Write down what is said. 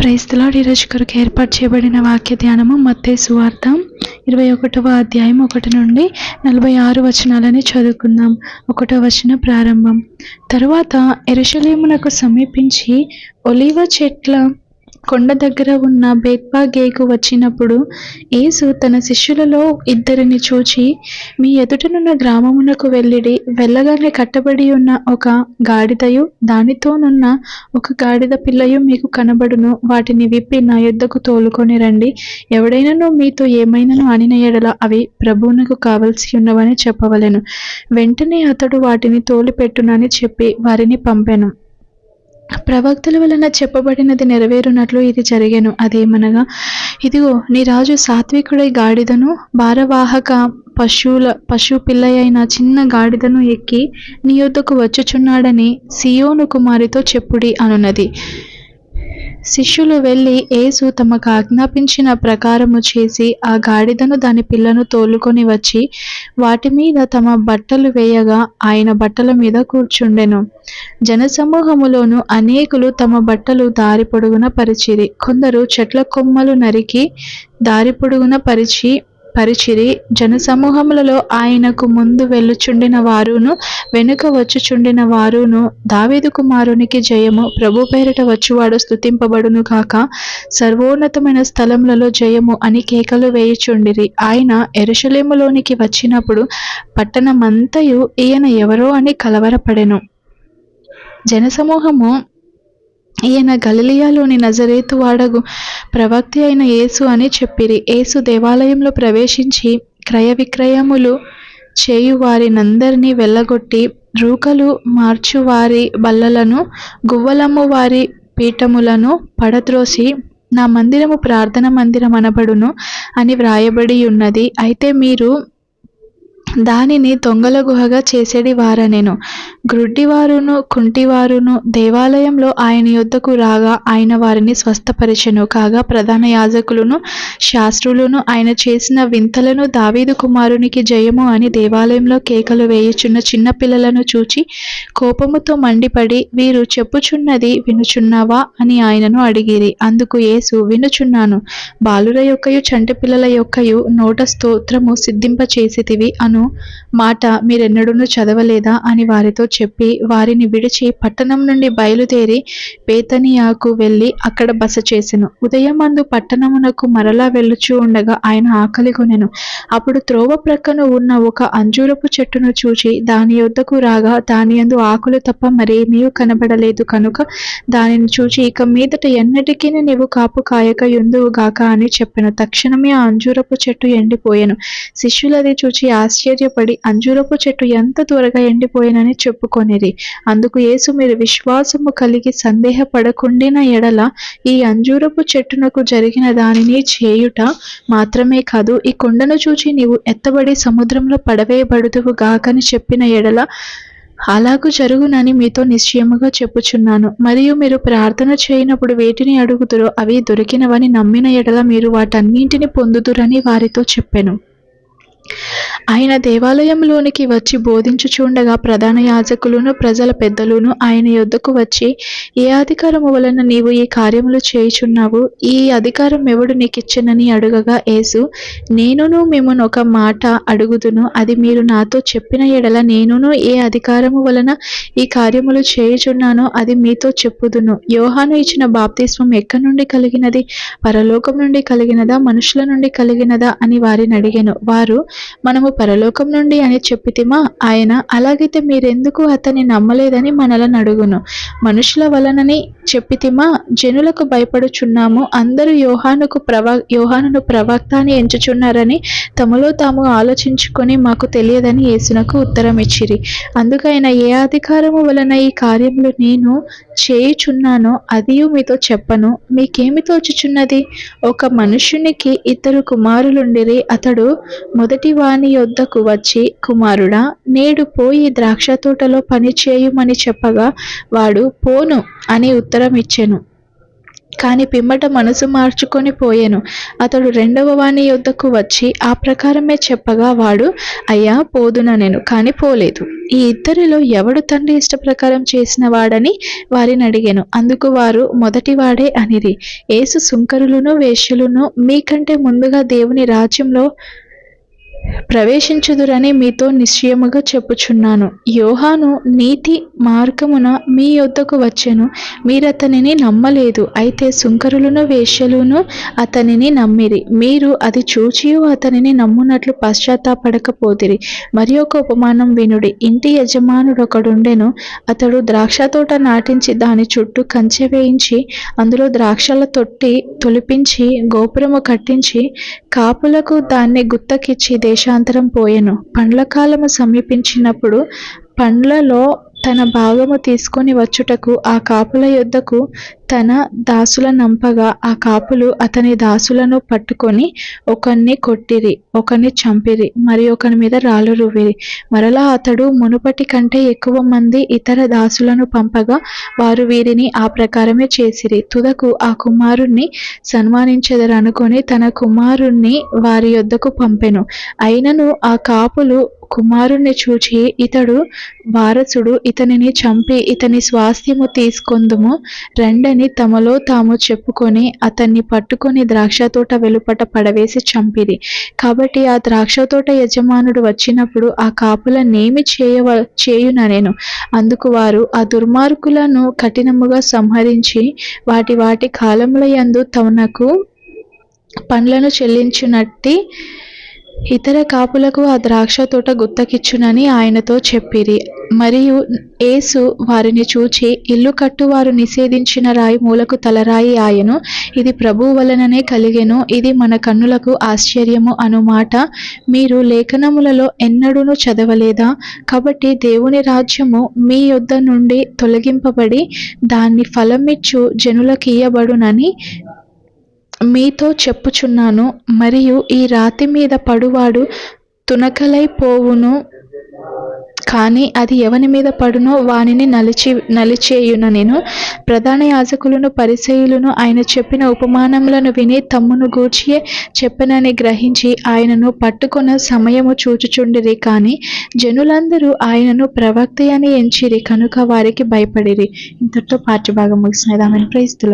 Praise the lord. ఈరోజు కొరకు ఏర్పాటు చేయబడిన వాక్య ధ్యానము మత్తయి సువార్త 21వ అధ్యాయం 1 నుండి 46 వచనాలని చదువుకుందాం. 1వ వచనం ప్రారంభం. తరువాత యెరూషలేమునకు సమీపించి ఒలీవ చెట్ల కొండ దగ్గర ఉన్న బేత్ఫాగేకు వచ్చినప్పుడు యేసు తన శిష్యులలో ఇద్దరిని చూచి, మీ ఎదుటనున్న గ్రామమునకు వెళ్ళిడి, వెళ్ళగానే కట్టబడి ఉన్న ఒక గాడిదయు దానితోనున్న ఒక గాడిద పిల్లయు మీకు కనబడును. వాటిని విప్పి నా యొద్దకు తోలుకొని రండి. ఎవడైనను మీతో ఏమైనను అనిన ఎడల అవి ప్రభువునకు కావలసి ఉన్నవని చెప్పవలెను. వెంటనే అతడు వాటిని తోలిపెట్టునని చెప్పి వారిని పంపెను. ప్రవక్తల వలన చెప్పబడినది నెరవేరునట్లు ఇది జరిగెను. అదేమనగా, ఇదిగో నీ రాజు సాత్వికుడై గాడిదను భారవాహక పశు పిల్లయైన చిన్న గాడిదను ఎక్కి నీ యొద్దకు వచ్చుచున్నాడని సీయోను కుమారితో చెప్పుడి అనున్నది. శిష్యులు వెళ్ళి యేసు తమకు ఆజ్ఞాపించిన ప్రకారము చేసి ఆ గాడిదను దాని పిల్లను తోలుకొని వచ్చి వాటి మీద తమ బట్టలు వేయగా ఆయన బట్టల మీద కూర్చుండెను. జనసమూహములోను అనేకులు తమ బట్టలు దారి పొడుగున పరిచిరి. కొందరు చెట్ల కొమ్మలు నరికి దారి పొడుగున పరిచిరి. జనసమూహములలో ఆయనకు ముందు వెళ్ళుచుండిన వారును వెనుక వచ్చుచుండిన వారును, దావీదు కుమారునికి జయము, ప్రభు పేరిట వచ్చువాడు స్తుతింపబడును కాక, సర్వోన్నతమైన స్థలములలో జయము అని కేకలు వేయుచుండిరి. ఆయన యెరూషలేములోనికి వచ్చినప్పుడు పట్టణమంతయు ఈయన ఎవరో అని కలవరపడెను. జనసమూహము ఈయన గలిలయలోని నజరేతు వాడగు ప్రవక్త అయిన యేసు అని చెప్పిరి. యేసు దేవాలయంలో ప్రవేశించి క్రయ విక్రయములు చేయు వారినందరినీ వెళ్ళగొట్టి రూకలు మార్చువారి బల్లలను గువ్వలమ్ము వారి పీఠములను పడద్రోసి, నా మందిరము ప్రార్థన మందిరం అనబడును అని వ్రాయబడి ఉన్నది. అయితే మీరు దానిని దొంగల గుహగా చేసేడి వారనెను. గ్రుడ్డివారును కుంటివారును దేవాలయంలో ఆయన యొద్దకు రాగా ఆయన వారిని స్వస్థపరిచెను. కాగా ప్రధాన యాజకులను శాస్త్రులను ఆయన చేసిన వింతలను, దావీదు కుమారునికి జయము అని దేవాలయంలో కేకలు వేయుచున్న చిన్న పిల్లలను చూచి కోపముతో మండిపడి, వీరు చెప్పుచున్నది వినుచున్నావా అని ఆయనను అడిగిరి. అందుకు యేసు, వినుచున్నాను. బాలుర యొక్కయు చంటి పిల్లల యొక్కయు నోట స్తోత్రము సిద్ధింపచేసితివి అను మాట మీరెన్నడూనూ చదవలేదా అని వారితో చెప్పి వారిని విడిచి పట్టణం నుండి బయలుదేరి బేతనియాకు వెళ్ళి అక్కడ బస చేసెను. ఉదయమందు పట్టణమునకు మరలా వెళ్ళుచూ ఉండగా ఆయన ఆకలిగొనెను. అప్పుడు త్రోవ ప్రక్కన ఉన్న ఒక అంజూరపు చెట్టును చూచి దాని యొద్దకు రాగా దాని యందు ఆకులు తప్ప మరేమీ కనబడలేదు కనుక దానిని చూచి, ఇక మీదట ఎన్నటికీ నీవు కాపు కాయక యుందువు గాక అని చెప్పెను. తక్షణమే ఆ అంజూరపు చెట్టు ఎండిపోయెను. శిష్యులది చూచి ఆశ్చర్యపడి అంజూరపు చెట్టు ఎంత త్వరగా ఎండిపోయినని చెప్పుకొనిరి. అందుకు యేసు, మీరు విశ్వాసము కలిగి సందేహపడకుండిన ఎడల ఈ అంజూరపు చెట్టునకు జరిగిన దానిని చేయుట మాత్రమే కాదు, ఈ కొండను చూచి నీవు ఎత్తబడి సముద్రంలో పడవేయబడుదువు గాకని చెప్పిన ఎడల అలాగూ జరుగునని మీతో నిశ్చయముగా చెప్పుచున్నాను. మరియు మీరు ప్రార్థన చేయనప్పుడు వేటిని అడుగుదురో అవి దొరికినవని నమ్మిన ఎడల మీరు వాటన్నింటిని పొందుదురని వారితో చెప్పెను. ఆయన దేవాలయంలోనికి వచ్చి బోధించుచుండగా ప్రధాన యాజకులను ప్రజల పెద్దలును ఆయన యొద్దకు వచ్చి, ఏ అధికారము వలన నీవు ఈ కార్యములు చేయుచున్నావు? ఈ అధికారం ఎవడు నీకిచ్చెనని అడుగగా యేసు, నేనును మిమ్మును ఒక మాట అడుగుదును, అది మీరు నాతో చెప్పిన ఎడల నేనును ఏ అధికారము వలన ఈ కార్యములు చేయుచున్నానో అది మీతో చెప్పుదును. యోహాను ఇచ్చిన బాప్తిస్మం ఎక్కడి నుండి కలిగినది? పరలోకం నుండి కలిగినదా, మనుషుల నుండి కలిగినదా అని వారిని అడిగెను. వారు, మనము పరలోకం నుండి అని చెప్పితిమా? ఆయన, అలాగైతే మీరెందుకు అతన్ని నమ్మలేదని మనలను అడుగును. మనుషుల వలనని చెప్పితిమా? జనులకు భయపడుచున్నాము. అందరూ యోహానును ప్రవక్త అని ఎంచుచున్నారని తమలో తాము ఆలోచించుకొని మాకు తెలియదని యేసునకు ఉత్తరం ఇచ్చిరి. అందుకైన, ఏ అధికారము వలన ఈ కార్యములు నేను చేయుచున్నానో అదియు మీతో చెప్పను. మీకేమి తోచుచున్నది? ఒక మనుష్యునికి 2 కుమారులుండిరి. అతడు మొదటి వాని యొద్దకు వచ్చి, కుమారుడా, నేడు పోయి ద్రాక్ష తోటలో పని చేయుమని చెప్పగా వాడు, పోను అని ఉత్తరం ఇచ్చెను. కాని పిమ్మట మనసు మార్చుకొని పోయెను. అతడు రెండవ వాని యొద్దకు వచ్చి ఆ ప్రకారమే చెప్పగా వాడు, అయ్యా పోదుననెను, కాని పోలేదు. ఈ ఇద్దరిలో ఎవడు తండ్రి ఇష్ట ప్రకారం చేసిన వాడని వారిని అడిగెను. అందుకు వారు, మొదటివాడే అనిరి. యేసు, సుంకరులను వేశ్యలును మీకంటే ముందుగా దేవుని రాజ్యంలో ప్రవేశించుదురని మీతో నిశ్చయముగా చెప్పుచున్నాను. యోహాను నీతి మార్గమున మీ యొద్దకు వచ్చెను, మీరతనిని నమ్మలేదు. అయితే సుంకరులను వేశ్యలును అతనిని నమ్మిరి. మీరు అది చూచియు అతనిని నమ్మునట్లు పశ్చాత్తాపడకపోతిరి. మరి ఒక ఉపమానం వినుడి. ఇంటి యజమానుడొకడుండెను. అతడు ద్రాక్షతోట నాటించి దాని చుట్టూ కంచె వేయించి అందులో ద్రాక్షల తొట్టి తొలిపించి గోపురము కట్టించి కాపులకు దాన్ని గుత్తకిచ్చి దేశాంతరం పోయెను. పండ్ల కాలము సమీపించినప్పుడు పండ్లలో తన భాగము తీసుకొని వచ్చుటకు ఆ కాపుల యొద్దకు తన దాసులనంపగా ఆ కాపులు అతని దాసులను పట్టుకొని ఒకణ్ణి కొట్టిరి, ఒకని చంపిరి, మరి ఒకని మీద రాళ్ళు రువ్విరి. మరలా అతడు మునుపటి కంటే ఎక్కువ మంది ఇతర దాసులను పంపగా వారు వీరిని ఆ ప్రకారమే చేసిరి. తుదకు ఆ కుమారుణ్ణి సన్మానించెదరనుకొని తన కుమారుణ్ణి వారి యొద్దకు పంపెను. అయినను ఆ కాపులు కుమారుణ్ణి చూచి, ఇతడు వారసుడు, ఇతనిని చంపి ఇతని స్వాస్థ్యము తీసుకొందుము రండని తమలో తాము చెప్పుకొని అతన్ని పట్టుకొని ద్రాక్షతోట వెలుపట పడవేసి చంపిరి. కాబట్టి ఆ ద్రాక్షతోట యజమానుడు వచ్చినప్పుడు ఆ కాపులనేమి చేయుననెను. అందుకు వారు, ఆ దుర్మార్గులను కఠినముగా సంహరించి వాటి వాటి కాలముల యందు తమకు పండ్లను చెల్లించునట్టి ఇతర కాపులకు ఆ ద్రాక్ష తోట గుత్తకిచ్చునని ఆయనతో చెప్పిరి. మరియు యేసు వారిని చూచి, ఇల్లు కట్టువారు నిషేధించిన రాయి మూలకు తలరాయి ఆయను. ఇది ప్రభువు వలననే కలిగెను. ఇది మన కన్నులకు ఆశ్చర్యము అనుమాట మీరు లేఖనములలో ఎన్నడూనూ చదవలేదా? కాబట్టి దేవుని రాజ్యము మీ యొద్ద నుండి తొలగింపబడి దాన్ని ఫలమిచ్చు జనులకియ్యబడునని మీతో చెప్పుచున్నాను. మరియు ఈ రాతి మీద పడువాడు తునకలై పోవును, కానీ అది ఎవని మీద పడునో వానిని నలిచేయుననెను. ప్రధాన యాజకులను పరిసయ్యులను ఆయన చెప్పిన ఉపమానములను విని తమ్మును గూర్చియే చెప్పనని గ్రహించి ఆయనను పట్టుకొన సమయము చూచుచుండిరి. కానీ జనులందరూ ఆయనను ప్రవక్త అని ఎంచిరి కనుక వారికి భయపడిరి. ఇంతటితో పాఠ్యభాగం ముగిసినది. ఆమేన్. Praise the lord.